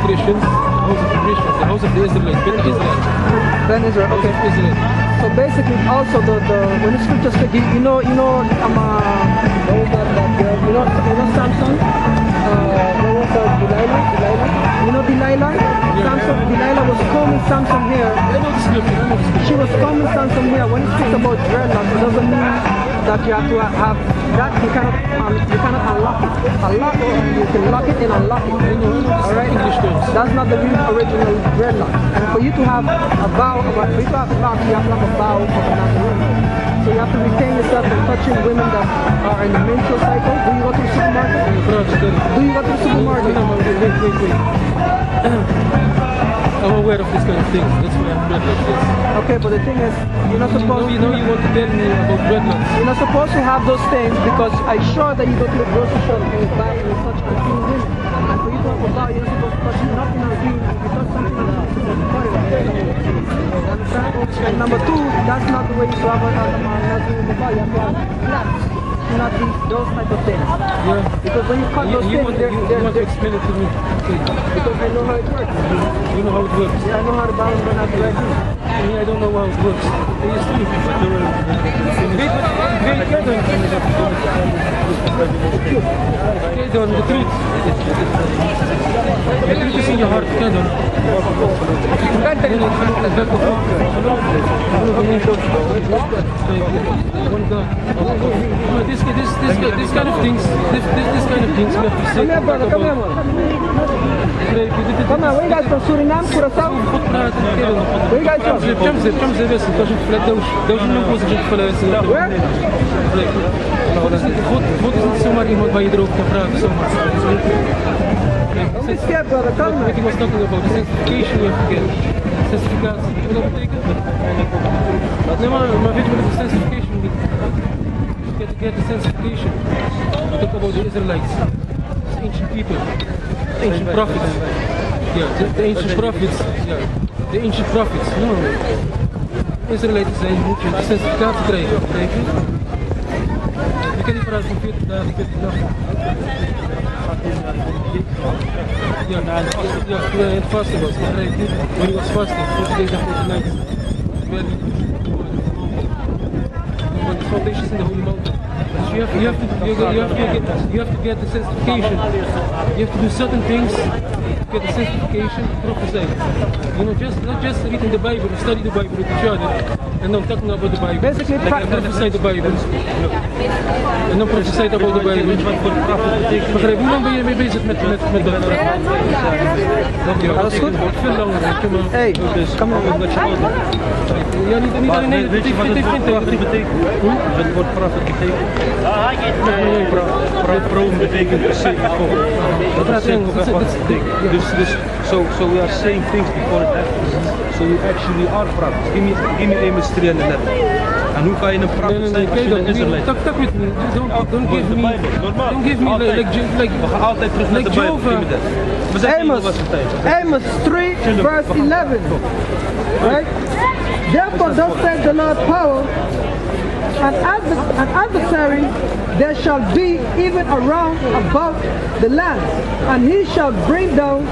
Christians, the house of the Christians, the house of the Israelites, Ben Israel. Ben Israel, okay. Israel. So basically, also when the scriptures speak, you know, Samson, there was Delilah. You know Delilah? Yeah. Delilah was combing Samson here. I know the scripture. She was combing Samson here. When it speaks about dreadlocks, it doesn't mean that you have to have that. You cannot unlock it. You can lock it and unlock it. All right. That's not the real original dreadlock. And for you to have a vow, for you to have locks, you have to have a vow of another. So you have to retain yourself from touching women that are in the menstrual cycle. Do you go to the supermarket? Do you go to the supermarket? Wait. I'm aware of this kind of things. That's why I'm dreadlocks, yes. Okay, but the thing is, you're not supposed you want to tell me about dreadlocks. You're not supposed to have those things because I'm sure that you go to the grocery store and you buy and you touch unclean women. And for you to have a vow, you're not supposed to touch nothing unclean. If you touch something unclean, you're supposed to cut it off. Understand? And number two, that's not the way you have a vow. You have to have flaps. Not those type of things. Yeah. Because when you cut those things, you want to explain it to me. Okay. Because I know how it works. You know how it works? Yeah, I know how to balance but not the right thing. I don't know how it works. The truth. The truth is in your heart. This kind of things we have to say. Come here, brother. Come here, man. Come on, where you guys from? Suriname, Curaçao? Where you guys from? Estamos a ver se a gente fala Deus não pôs a gente falar assim. Where? Vou ser uma irmã vai hidro para Don't be scared, brother. Come on. He was talking about the sanctification you have to get. Sanctificatie. What dat betekent? Nee, maar weet je wat de sanctification means? To get the sanctification. We talk about the Israelites. It's ancient people. Ancient prophets. Yeah, the ancient prophets. Yeah. The ancient prophets. No. Israëlieten zijn moet je de sanctificatie krijgen. Krijg je? Je kent die verhaal van 40 dagen, 40 nachten. Ja, toen hij in het vasten was, begrijp je? When he was fasting, 40 days and 40 nights. When the foundations in the holy mountain. So you have to get the sanctification. You have to do certain things to get the sanctification, prophesy. You know, not just reading the Bible, study the Bible with each other, and not talking about the Bible. Basically, like prophesy the Bible. En dan prophesy about the Bible. Begrijp hoe lang ben je mee bezig met dat? Alles goed? Veel langer. Hey, kom maar. Ja, niet alleen nee, weet je wat het betekent? Het woord prophet betekent? Pro betekent zegen God. Dat is wat het betekent. Dus so we are saying things before it happens. So you actually are prophets. Give me Amos 3 and 11. En hoe kan je een prophet zijn als je een Israëliet? Talk with me. Don't give me like we gaan altijd terug naar de Bijbel. We zijn Amos 3 verse 11. Right? Therefore thus says the Lord power, an adversary there shall be even around about the land, and he shall bring down.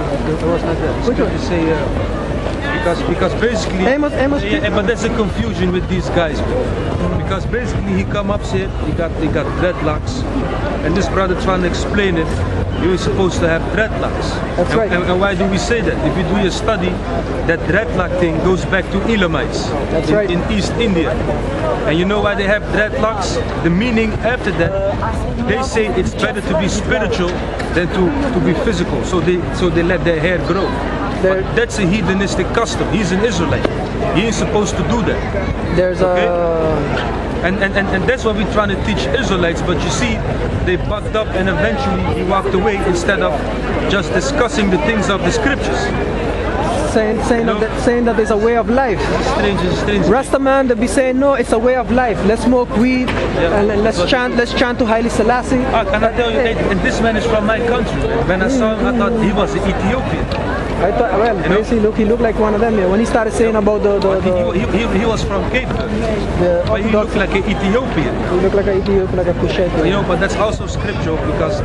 Which one? Because basically, Amos but there's a confusion with these guys. Because basically he come up here, he got dreadlocks, and this brother trying to explain it. You're supposed to have dreadlocks. That's right. And why do we say that? If you do your study, that dreadlock thing goes back to Elamites. That's right. In East India. And you know why they have dreadlocks? The meaning after that, they say it's better to be spiritual than to be physical. So they let their hair grow. But that's a hedonistic custom. He's an Israelite. He ain't supposed to do that. There's And that's what we're trying to teach Israelites, but you see, they bucked up and eventually he walked away instead of just discussing the things of the scriptures. Saying that it's a way of life. Strange. Rastaman, they be saying no, it's a way of life. Let's smoke weed and let's chant to Haile Selassie. Can I tell you, and this man is from my country. When I saw him, I thought he was an Ethiopian. I thought, well, he looked like one of them. Yeah. When he started saying about he was from Cape Verde, but he looked like an Ethiopian. He looked like an Ethiopian, like a Kushite. You know, but that's also scriptural because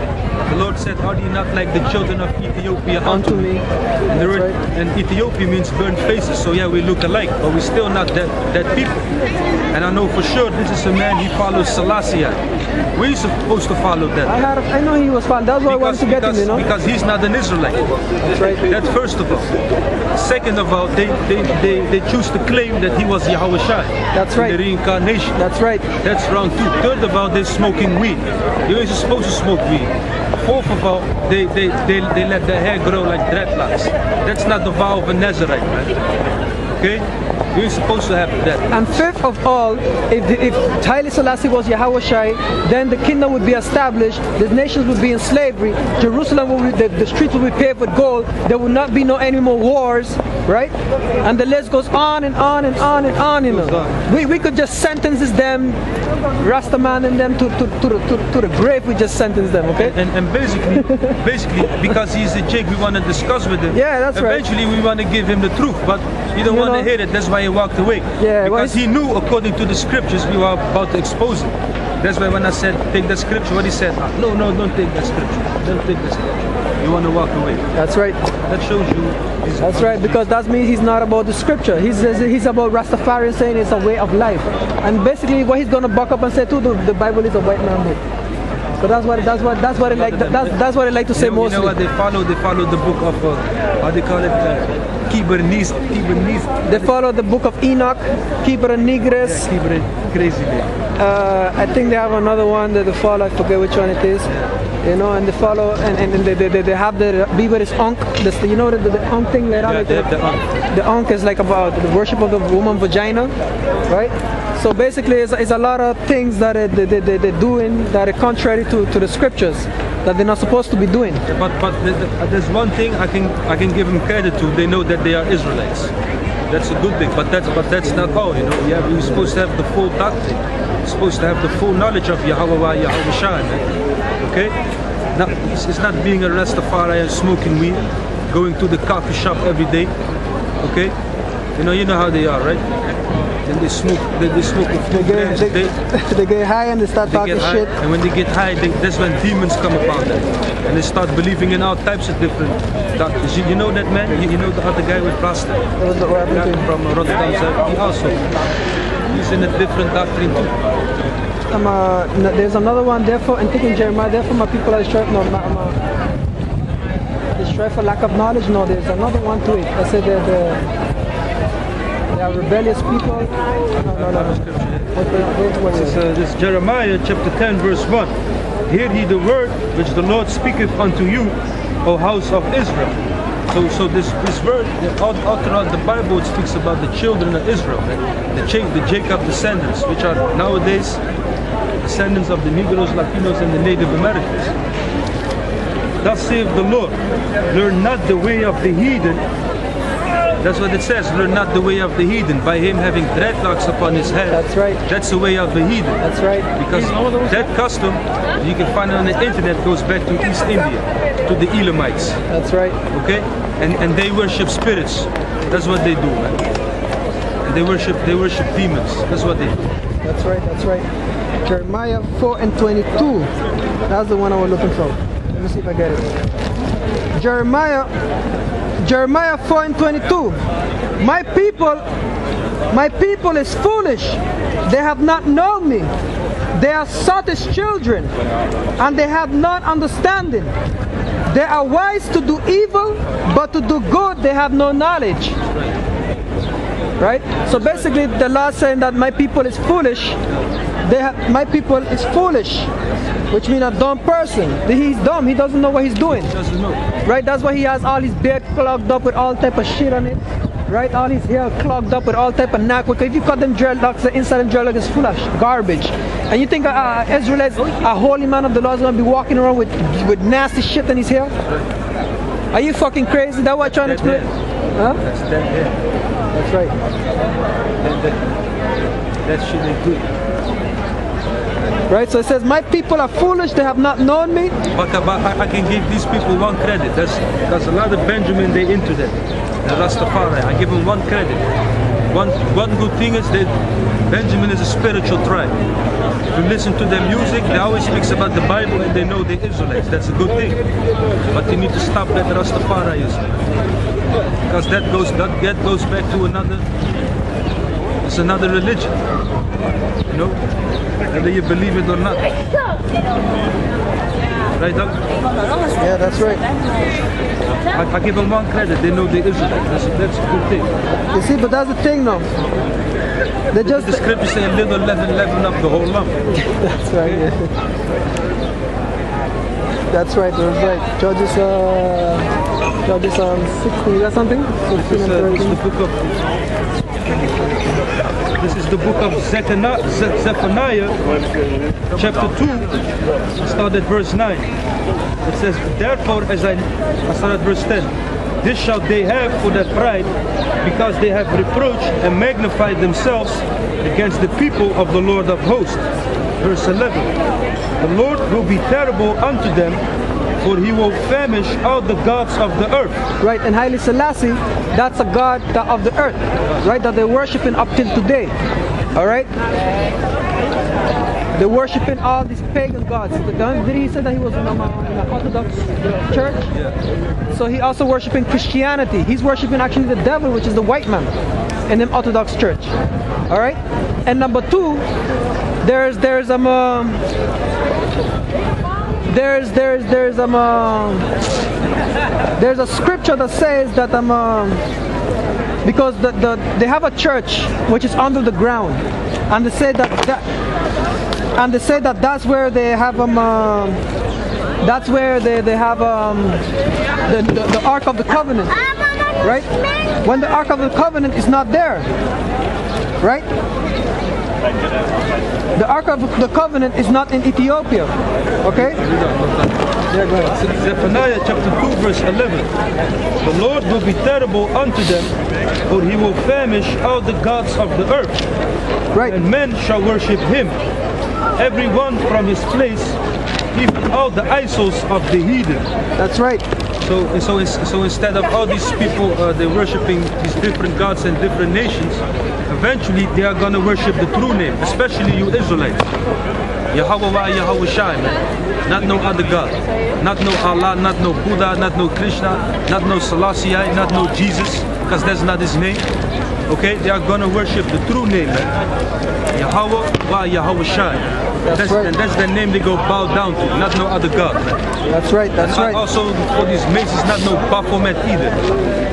The Lord said, "Are ye not like the children of Ethiopia Unto me." And the word, and Ethiopia means burnt faces. So yeah, we look alike, but we're still not that people. And I know for sure this is a man, he follows Selassie. We're supposed to follow that. I know he was found. That's why I wanted to get him, you know. Because he's not an Israelite. That's right. That's first of all. Second of all, they choose to claim that he was Yahweh Shai. That's right. The reincarnation. That's right. That's wrong too. Third of all, they're smoking weed. You ain't supposed to smoke weed. Fourth of all, they let their hair grow like dreadlocks. That's not the vow of a Nazarite, man. Okay? You're supposed to have that. And fifth of all, if Haile Selassie was Yahweh Shai, then the kingdom would be established, the nations would be in slavery, Jerusalem would be, the streets would be paved with gold, there would not be no any more wars, right? And the list goes on and on and on and on, you know. We could just sentence them, Rastaman and them to the grave, we just sentence them, okay? And basically, because he's a Jake, we want to discuss with him. Yeah, that's right. Eventually we want to give him the truth, but he don't want to hear it, that's why he walked away. Yeah, because he knew, according to the scriptures, we were about to expose him. That's why when I said, take the scripture, what he said, no, don't take that scripture. Don't take the scripture. You want to walk away. That's right. That shows you. That's right, because that means he's not about the scripture. He's about Rastafarian saying it's a way of life. And basically what he's going to buck up and say too, the Bible is a white man book. So that's what they like. That's what they like to say mostly. You know what they follow? They follow the book of how they call it, Kibernese. They follow the book of Enoch, Kibra Nigres. Yeah, Kibra, crazy name. I think they have another one that they follow. I forget which one it is. You know, and they follow, and they have the Beaver is Ankh. You know the Ankh thing later. Yeah, they have the Ankh. The Ankh is like about the worship of the woman vagina, right? So basically, it's a lot of things that they're doing that are contrary to the scriptures that they're not supposed to be doing. But there's one thing I can give them credit to. They know that they are Israelites. That's a good thing. But that's not all. You know, you're supposed to have the full doctrine. You're supposed to have the full knowledge of Yahweh Shai. Okay? Now, it's not being a Rastafari and smoking weed, going to the coffee shop every day. Okay? You know how they are, right? And they smoke they get high and they start talking shit. And when they get high, that's when demons come upon them. And they start believing in all types of different doctors. You know that man? You know the other guy with prostate? That was the guy from Rotterdam. He also, he's in a different doctrine too. There's another one, therefore, and thinking Jeremiah, therefore my people are strive, they strive for lack of knowledge. No, there's another one to it. I said that they are rebellious people. This is Jeremiah chapter 10 verse 1. Hear ye the word which the Lord speaketh unto you, O house of Israel. So this word, all throughout the Bible, it speaks about the children of Israel, right? the Jacob descendants, which are nowadays descendants of the Negroes, Latinos, and the Native Americans. Thus saith the Lord, learn not the way of the heathen. That's what it says, learn not the way of the heathen, by him having dreadlocks upon his head. That's right. That's the way of the heathen. That's right. Because that custom, you can find it on the internet, goes back to East India, to the Elamites. That's right. Okay? And they worship spirits. That's what they do, man. And they worship demons. That's what they do. That's right, that's right. Jeremiah 4 and 22. That's the one I was looking for. Let me see if I get it. Jeremiah 4 and 22. My people is foolish. They have not known me. They are sottish children, and they have not understanding. They are wise to do evil, but to do good they have no knowledge. Right? So basically the Lord saying that my people is foolish. My people is foolish, which means a dumb person. He's dumb. He doesn't know what he's doing. He doesn't know. Right? That's why he has all his beard clogged up with all type of shit on it. Right? All his hair clogged up with all type of knack. If you cut them dreadlocks, the inside of dreadlock is full of garbage. And you think Israelites, a holy man of the Lord, is going to be walking around with nasty shit in his hair? Are you fucking crazy? That's what I'm trying to explain. Huh? That's that hair. That's right. That shit ain't good. Right, so it says, my people are foolish, they have not known me. But I can give these people one credit. There's a lot of Benjamin, they into that. The Rastafari, I give them one credit. One good thing is that Benjamin is a spiritual tribe. If you listen to their music, they always speaks about the Bible and they know they're Israelites. That's a good thing. But you need to stop that Rastafarianism. Because that goes back to it's another religion. You know? Whether you believe it or not. Right, Doug? Yeah, that's right. I give them one credit, they know they're Israelites. That's a good thing. You see, but that's the thing now. They just... The scripture saying little leaven up the whole lump. That's right, yeah. That's right, that's right. Judges 16, you got something? 16 and 13. This is the book of Zephaniah, chapter 2, start at verse 9. It says, therefore, I start at verse 10. This shall they have for their pride, because they have reproached and magnified themselves against the people of the Lord of hosts. Verse 11. The Lord will be terrible unto them, for he will famish all the gods of the earth. Right, and Haile Selassie, that's a god of the earth, right, that they're worshiping up till today. Alright? They're worshiping all these pagan gods. Did he say that he was in an Orthodox church? Yeah. So he also worshiping Christianity. He's worshiping actually the devil, which is the white man, in the Orthodox church. Alright? And number two, there's a scripture that says that because they have a church which is under the ground, and they say that that's where they have that's where they have the Ark of the Covenant, right? When the Ark of the Covenant is not there, right? The Ark of the Covenant is not in Ethiopia. Okay? Yeah, go ahead. Zephaniah chapter 2 verse 11. The Lord will be terrible unto them, for he will famish all the gods of the earth. Right. And men shall worship him, every one from his place, even all the idols of the heathen. That's right. So instead of all these people, they're worshiping these different gods and different nations, eventually they are going to worship the true name, especially you Israelites. Yahweh, Yahweh Shai, man. Not no other God. Not no Allah, not no Buddha, not no Krishna, not no Selassie, not no Jesus, because that's not his name. Okay, they are going to worship the true name, man. Yahweh, Yahweh Shai. That's right. And that's the name they go bow down to, not no other God, man. That's right, that's right. Also, for these mazes, not no Baphomet either.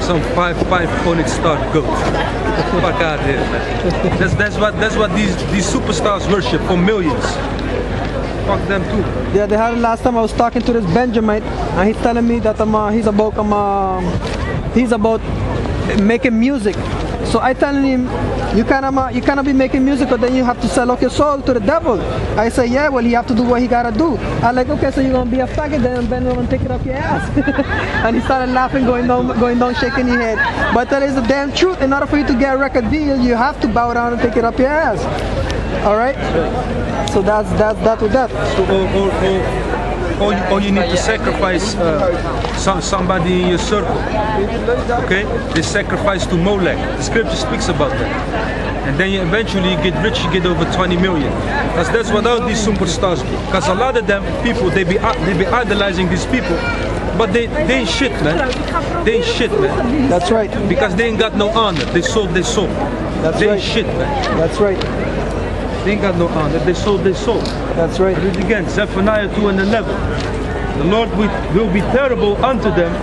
Some 5'5" star goat. Fuck out here, man. That's what these superstars worship for millions. Fuck them too. Yeah, they had last time I was talking to this Benjamite, and he's telling me that he's about making music. So I telling him, you cannot be making music, but then you have to sell off your soul to the devil. I say, yeah, well, you have to do what he gotta do. I'm like, okay, so you're gonna be a faggot then, and then we're gonna take it up your ass. And he started laughing, going down, shaking his head. But that is the damn truth. In order for you to get a record deal, you have to bow down and take it up your ass. All right. So that's with that. Or you need to sacrifice somebody in your circle. Okay? They sacrifice to Molech. The scripture speaks about that. And then eventually you get rich, you get over 20 million. Because that's what all these superstars do. Because a lot of them people, they be idolizing these people. But they ain't shit, man. They ain't shit, man. That's right. Because they ain't got no honor. They sold their soul. They ain't shit, man. That's right. They ain't got no honor. They sold their soul. That's right. Read it again. Zephaniah 2 and 11. The Lord will be terrible unto them,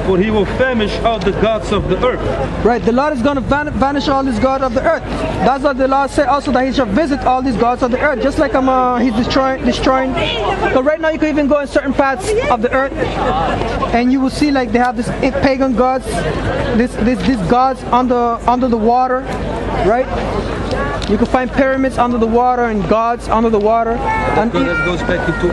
for he will famish all the gods of the earth. Right. The Lord is going to vanish all these gods of the earth. That's what the Lord said also, that he shall visit all these gods of the earth. Just like he's destroying. But right now you can even go in certain parts of the earth, and you will see like they have this pagan gods, these gods under the water, right? You can find pyramids under the water and gods under the water. And that goes back into